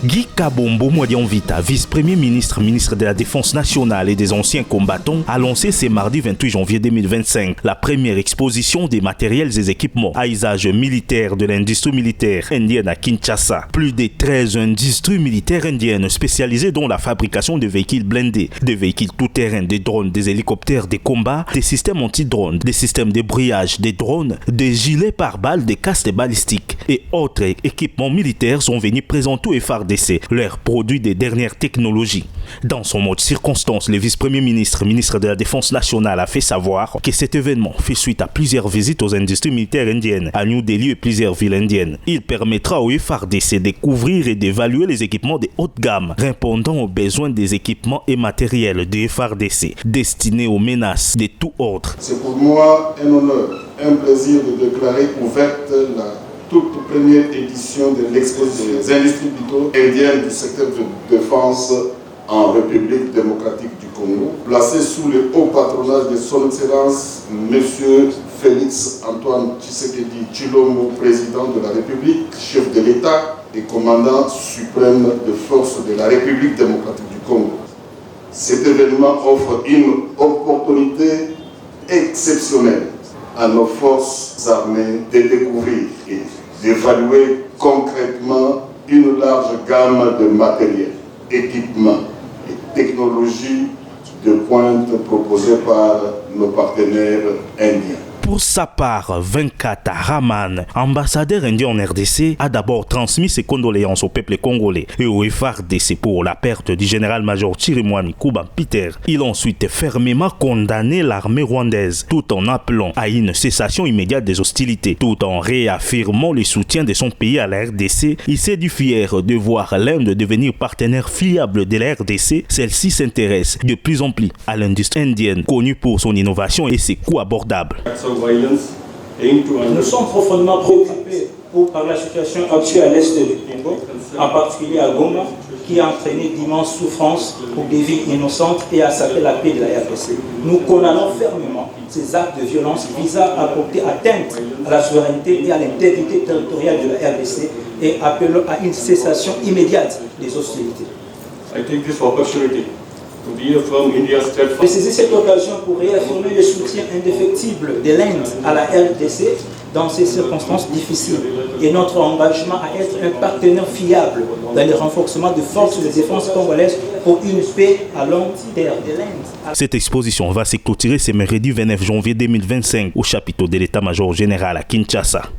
Guy Kabombo Mwadianvita, vice-premier ministre, ministre de la Défense nationale et des anciens combattants, a lancé ce mardi 28 janvier 2025 la première exposition des matériels et équipements à usage militaire de l'industrie militaire indienne à Kinshasa. Plus de 13 industries militaires indiennes spécialisées dans la fabrication de véhicules blindés, de véhicules tout-terrain, des drones, des hélicoptères de combat, des systèmes anti-drones, des systèmes de brouillage, des drones, des gilets pare-balles, des casques balistiques et autres équipements militaires sont venus présenter au FARDC leurs produits des dernières technologies. Dans son mode circonstance, le vice-premier ministre, ministre de la Défense nationale, a fait savoir que cet événement fait suite à plusieurs visites aux industries militaires indiennes à New Delhi et plusieurs villes indiennes. Il permettra au FARDC de découvrir et d'évaluer les équipements de haute gamme répondant aux besoins des équipements et matériels de FARDC destinés aux menaces de tout ordre. C'est pour moi un honneur, un plaisir de déclarer ouverte la toute première édition de l'exposition des industries indiennes du secteur de défense en République démocratique du Congo, placée sous le haut patronage de son Excellence M. Félix Antoine Tshisekedi Tshilombo, président de la République, chef de l'État et commandant suprême de forces de la République démocratique du Congo. Cet événement offre une opportunité exceptionnelle à nos forces armées de découvrir et d'évaluer concrètement une large gamme de matériel, équipements et technologies de pointe proposées par nos partenaires indiens. Pour sa part, Venkata Raman, ambassadeur indien en RDC, a d'abord transmis ses condoléances au peuple congolais et au FARDC pour la perte du général-major Chirimwami Kuban Peter. Il a ensuite fermement condamné l'armée rwandaise, tout en appelant à une cessation immédiate des hostilités, tout en réaffirmant le soutien de son pays à la RDC. Il s'est dit fier de voir l'Inde devenir partenaire fiable de la RDC. Celle-ci s'intéresse de plus en plus à l'industrie indienne, connue pour son innovation et ses coûts abordables. Nous sommes profondément préoccupés par la situation actuelle à l'est du Congo, en particulier à Goma, qui a entraîné d'immenses souffrances pour des vies innocentes et a sapé la paix de la RDC. Nous condamnons fermement ces actes de violence visant à porter atteinte à la souveraineté et à l'intégrité territoriale de la RDC et appelons à une cessation immédiate des hostilités. Je saisis cette occasion pour réaffirmer le soutien indéfectible de l'Inde à la RDC dans ces circonstances difficiles et notre engagement à être un partenaire fiable dans le renforcement des forces de défense congolaises pour une paix à long terme. Cette exposition va se clôturer ce mercredi 29 janvier 2025 au chapiteau de l'état-major général à Kinshasa.